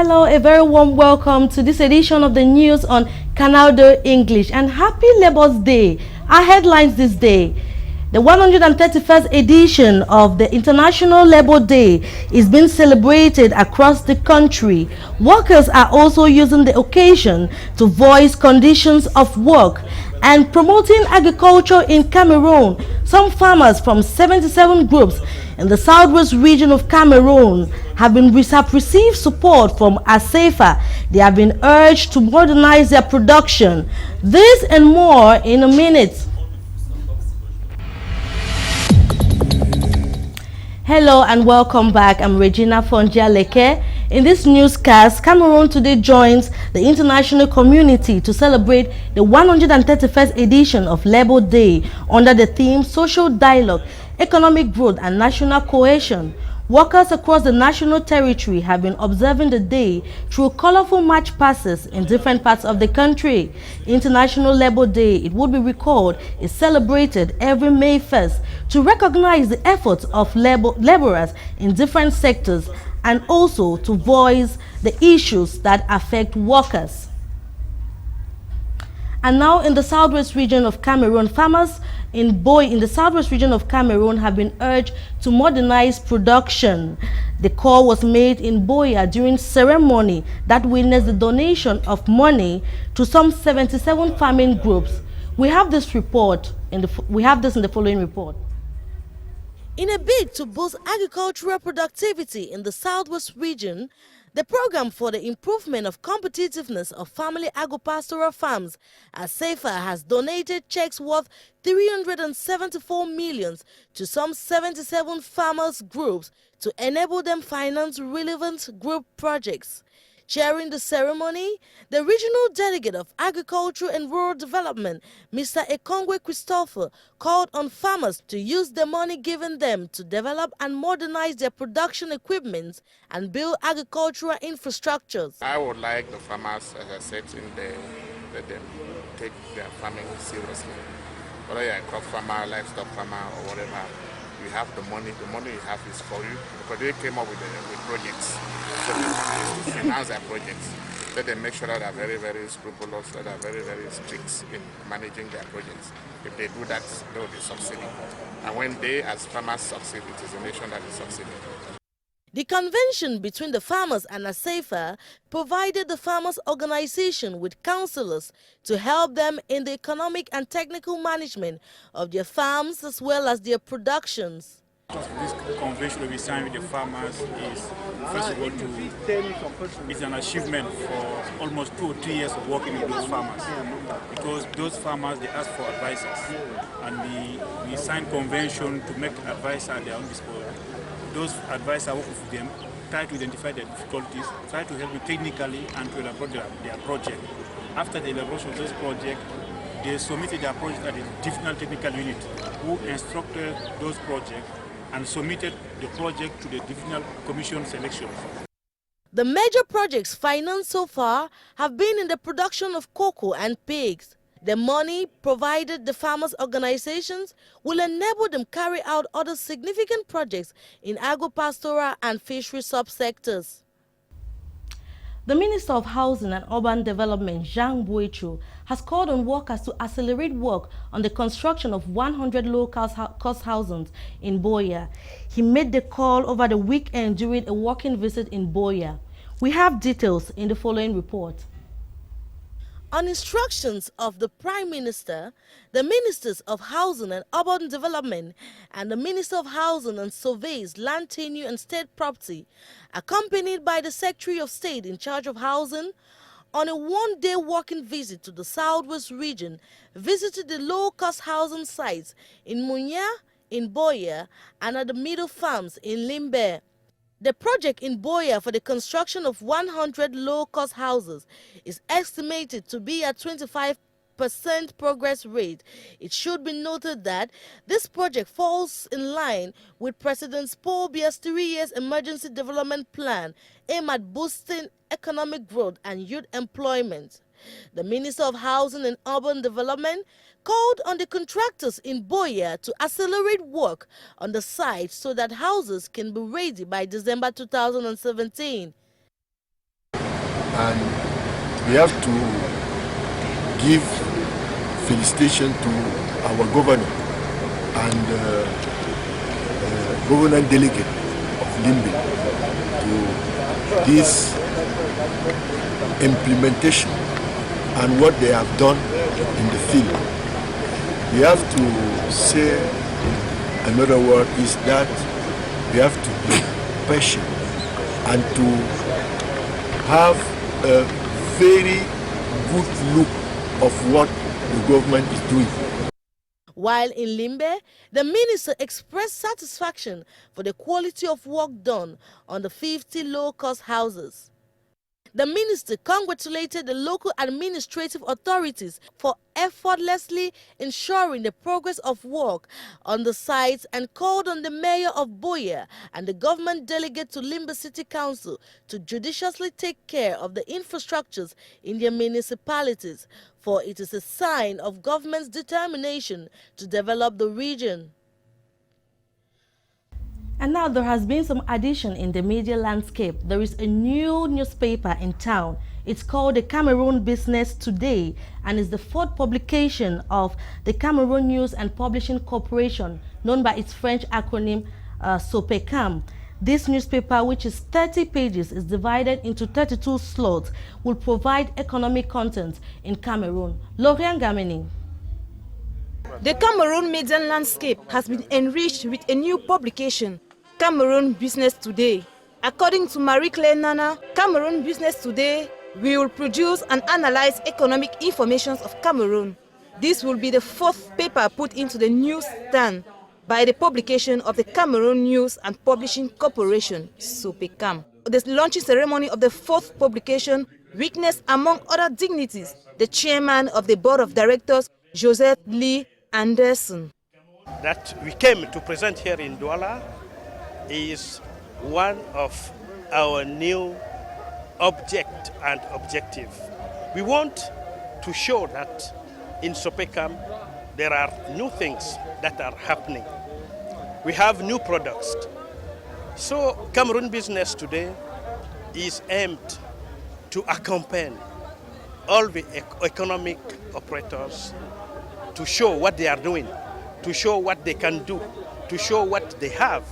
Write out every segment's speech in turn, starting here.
Hello, a very warm welcome to this edition of the news on Canal English, and happy Labour's Day. Our headlines this day: the 131st edition of the International Labour Day is being celebrated across the country. Workers are also using the occasion to voice conditions of work and promoting agriculture in Cameroon. Some farmers from 77 groups in the southwest region of Cameroon have received support from ASEFA. They have been urged to modernize their production. This and more in a minute. Hello and welcome back. I'm Regina Fonjia Leke. In this newscast, Cameroon today joins the international community to celebrate the 131st edition of Labour Day under the theme Social Dialogue, Economic Growth and National Cohesion. Workers across the national territory have been observing the day through colorful march passes in different parts of the country. International Labour Day, it would be recalled, is celebrated every May 1st to recognize the efforts of laborers in different sectors and also to voice the issues that affect workers. And now in the southwest region of Cameroon, farmers in the southwest region of Cameroon have been urged to modernize production. The call was made in Boya during ceremony that witnessed the donation of money to some 77 farming groups. We have this in the following report. In a bid to boost agricultural productivity in the southwest region, the program for the improvement of competitiveness of family agropastoral farms, ASEFA, has donated checks worth 374 million to some 77 farmers groups to enable them finance relevant group projects. Chairing the ceremony, the regional delegate of Agriculture and Rural Development, Mr. Ekongwe Christopher, called on farmers to use the money given them to develop and modernize their production equipment and build agricultural infrastructures. I would like the farmers, as I said, let them take their farming seriously. Whether you're a crop farmer, livestock farmer, or whatever, you have the money you have is for you, because they came up with projects. So they finance their projects. Let them make sure that they're very, very scrupulous, that they're very, very strict in managing their projects. If they do that, they will be succeeding. And when they, as farmers, succeed, it is the nation that is succeeding. The convention between the farmers and ASEFA provided the farmers' organization with counselors to help them in the economic and technical management of their farms as well as their productions. This convention we signed with the farmers is, first of all, it's an achievement for almost 2 or 3 years of working with those farmers, because those farmers, they ask for advisors, and we signed convention to make advisors at their own disposal. Those advisors work with them, try to identify their difficulties, try to help them technically and to elaborate their project. After the elaboration of this project, they submitted their project at the divisional technical unit, who instructed those projects and submitted the project to the divisional commission selection. The major projects financed so far have been in the production of cocoa and pigs. The money provided the farmers' organizations will enable them carry out other significant projects in agropastoral and fishery subsectors. The Minister of Housing and Urban Development, Jean Boichu, has called on workers to accelerate work on the construction of 100 low-cost housings in Boya. He made the call over the weekend during a working visit in Boya. We have details in the following report. On instructions of the Prime Minister, the Ministers of Housing and Urban Development and the Minister of Housing and Surveys, Land Tenure and State Property, accompanied by the Secretary of State in charge of housing, on a one-day walking visit to the Southwest region, visited the low-cost housing sites in Munya, in Boya, and at the Middle Farms in Limbe. The project in Boya for the construction of 100 low-cost houses is estimated to be at 25% progress rate. It should be noted that this project falls in line with President Paul Biya's 3 years emergency development plan aimed at boosting economic growth and youth employment. The Minister of Housing and Urban Development called on the contractors in Boya to accelerate work on the site so that houses can be ready by December 2017. and we have to give felicitation to our governor and governor delegate of Limbe to this implementation and what they have done in the field. We have to say another word is that we have to be patient and to have a very good look of what the government is doing. While in Limbe, the minister expressed satisfaction for the quality of work done on the 50 low-cost houses. The minister congratulated the local administrative authorities for effortlessly ensuring the progress of work on the sites and called on the mayor of Boya and the government delegate to Limbe City Council to judiciously take care of the infrastructures in their municipalities, for it is a sign of government's determination to develop the region. And now there has been some addition in the media landscape. There is a new newspaper in town. It's called the Cameroon Business Today and is the fourth publication of the Cameroon News and Publishing Corporation, known by its French acronym SOPECAM. This newspaper, which is 30 pages, is divided into 32 slots, will provide economic content in Cameroon. Lorian Gamini. The Cameroon media landscape has been enriched with a new publication, Cameroon Business Today. According to Marie-Claire Nana, Cameroon Business Today will produce and analyze economic information of Cameroon. This will be the fourth paper put into the newsstand by the publication of the Cameroon News and Publishing Corporation, SOPECAM. The launching ceremony of the fourth publication witnessed, among other dignities, the chairman of the board of directors, Joseph Lee Anderson. That we came to present here in Douala is one of our new object and objective. We want to show that in SOPECAM there are new things that are happening. We have new products. So Cameroon Business Today is aimed to accompany all the economic operators to show what they are doing, to show what they can do, to show what they have.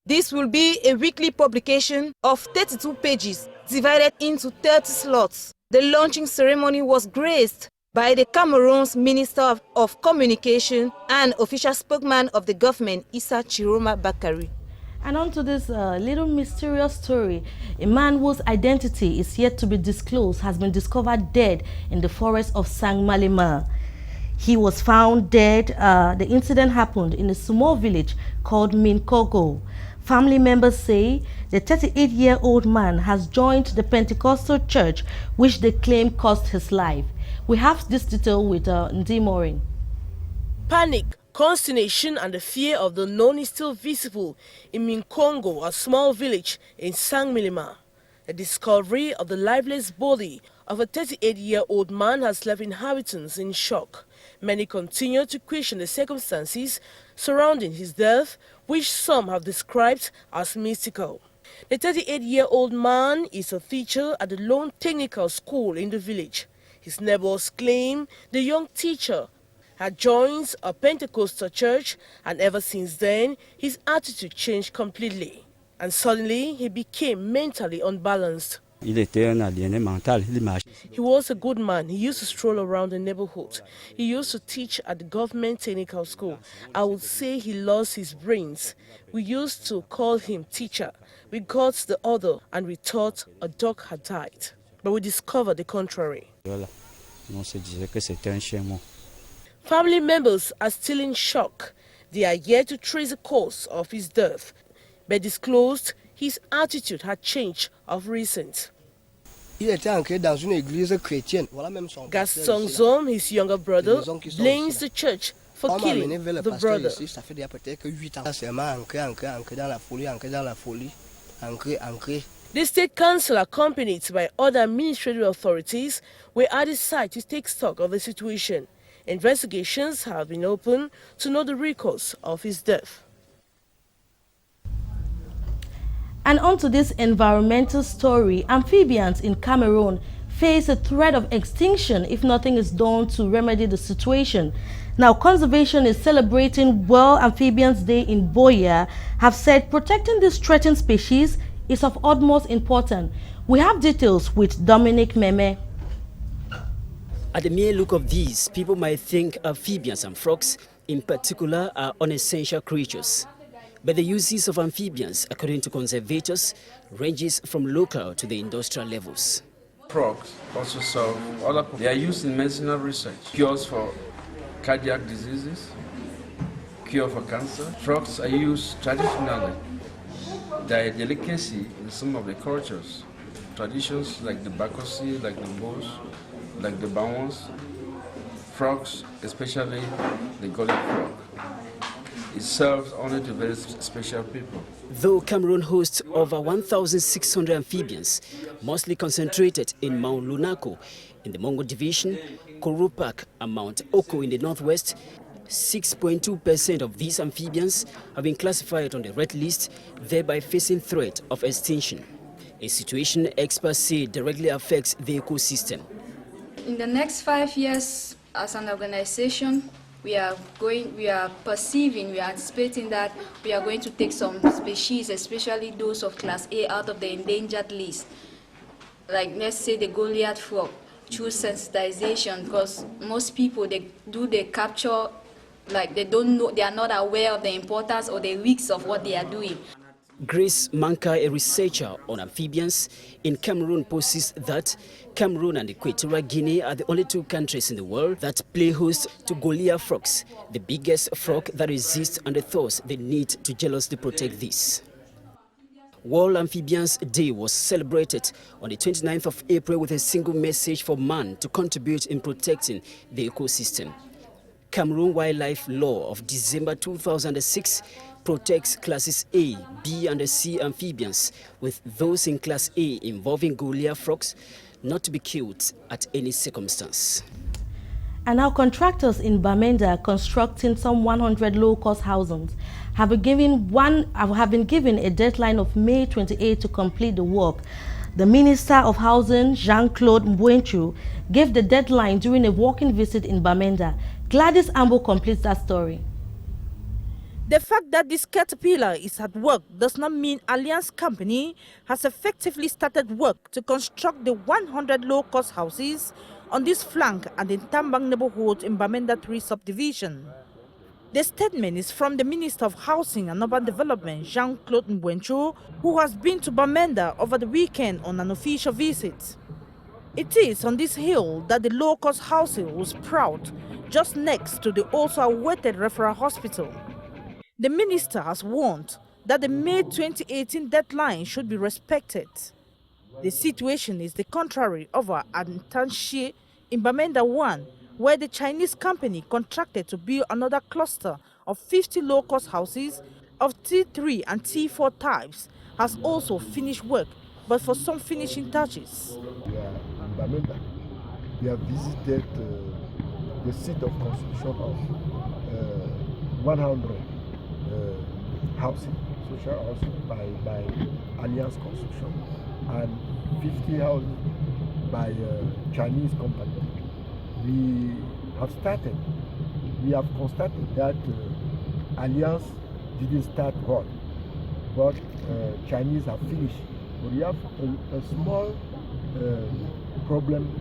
This will be a weekly publication of 32 pages divided into 30 slots. The launching ceremony was graced by the Cameroon's Minister of Communication and official spokesman of the government, Issa Chiroma Bakari. And on to this little mysterious story. A man whose identity is yet to be disclosed has been discovered dead in the forest of Sang-Malema. He was found dead. The incident happened in a small village called Minkogo. Family members say the 38-year-old man has joined the Pentecostal church, which they claim cost his life. We have this detail with Ndi Morin. Panic, consternation and the fear of the unknown is still visible in Minkongo, a small village in Sang-Milima. The discovery of the lifeless body of a 38-year-old man has left inhabitants in shock. Many continue to question the circumstances surrounding his death, which some have described as mystical. The 38-year-old man is a teacher at the lone technical school in the village. His neighbors claim the young teacher had joined a Pentecostal church, and ever since then, his attitude changed completely. And suddenly, he became mentally unbalanced. He was a good man. He used to stroll around the neighborhood. He used to teach at the government technical school. I would say he lost his brains. We used to call him teacher. We got the order and we thought a dog had died. But we discovered the contrary. Family members are still in shock. They are yet to trace the cause of his death, but disclosed his attitude had changed of recent. Gaston Zom, his younger brother, blames the church for killing the brother. The state council, accompanied by other administrative authorities, were at the site to take stock of the situation. Investigations have been opened to know the cause of his death. And onto this environmental story, amphibians in Cameroon face a threat of extinction if nothing is done to remedy the situation. Now, conservation is celebrating World Amphibians Day in Boya, have said protecting this threatened species is of utmost importance. We have details with Dominic Meme. At the mere look of these, people might think amphibians and frogs in particular are unessential creatures. But the uses of amphibians, according to conservators, ranges from local to the industrial levels. Frogs also serve other purposes. They are used in medicinal research, cures for cardiac diseases, cure for cancer. Frogs are used traditionally. Their delicacy in some of the cultures, traditions like the Bakosi, like the Bos, like the Bawons. Frogs, especially the golden frog, it serves only to very special people. Though Cameroon hosts over 1,600 amphibians, mostly concentrated in Mount Lunako in the Mongo Division, Korupak and Mount Oko in the northwest, 6.2% of these amphibians have been classified on the red list, thereby facing threat of extinction. A situation experts say directly affects the ecosystem. In the next 5 years, as an organization, we are anticipating that we are going to take some species, especially those of class A, out of the endangered list. Like, let's say the Goliath frog, through sensitization, because most people, they capture, like they don't know, they are not aware of the importance or the risks of what they are doing. Grace Manka, a researcher on amphibians in Cameroon, posits that Cameroon and Equatorial Guinea are the only two countries in the world that play host to Goliath frogs, the biggest frog that exists, and thus they need to jealously protect this. World Amphibians Day was celebrated on the 29th of April with a single message for man to contribute in protecting the ecosystem. Cameroon Wildlife Law of December 2006 protects classes A, B and C amphibians, with those in class A involving Goliath frogs not to be killed at any circumstance. And now contractors in Bamenda constructing some 100 low-cost housings have been given a deadline of May 28 to complete the work. The Minister of Housing, Jean-Claude Mbwenchu, gave the deadline during a walking visit in Bamenda. Gladys Ambo completes that story. The fact that this caterpillar is at work does not mean Alliance Company has effectively started work to construct the 100 low-cost houses on this flank and in Tambang neighborhood in Bamenda 3 subdivision. The statement is from the Minister of Housing and Urban Development, Jean-Claude Mbwenchu, who has been to Bamenda over the weekend on an official visit. It is on this hill that the low-cost housing will sprout, just next to the also awaited referral hospital. The minister has warned that the May 2018 deadline should be respected. The situation is the contrary over at Tanshi in Bamenda 1, where the Chinese company contracted to build another cluster of 50 low-cost houses of T3 and T4 types, has also finished work, but for some finishing touches. In Bamenda, we have visited the seat of construction of 100 housing, social housing by Alliance Construction, and 50 houses by Chinese company. We have started. We have constated that Alliance didn't start hot, but Chinese have finished. But we have a small problem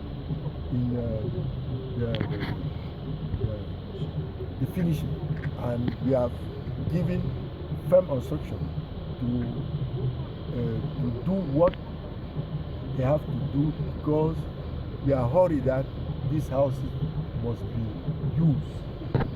in the finishing, and we have given firm instruction to do what they have to do, because we are worried that these houses must be used.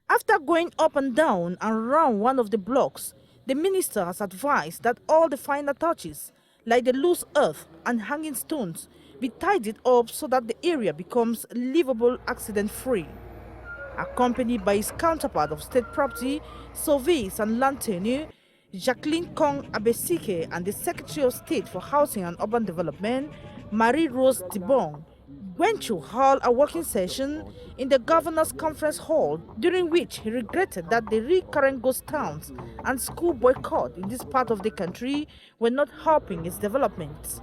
After going up and down and around one of the blocks, the minister has advised that all the finer touches, like the loose earth and hanging stones, be tidied up so that the area becomes livable, accident-free. Accompanied by his counterpart of state property, surveys and land tenure, Jacqueline Kong Abesike, and the Secretary of State for Housing and Urban Development, Marie-Rose Dibong, went to hold a working session in the governor's conference hall, during which he regretted that the recurrent ghost towns and school boycott in this part of the country were not helping its development.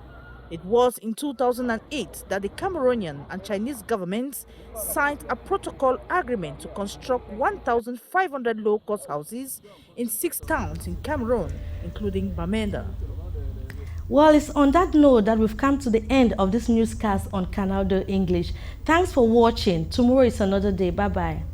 It was in 2008 that the Cameroonian and Chinese governments signed a protocol agreement to construct 1,500 low-cost houses in 6 towns in Cameroon, including Bamenda. Well, it's on that note that we've come to the end of this newscast on Canal English. Thanks for watching. Tomorrow is another day. Bye-bye.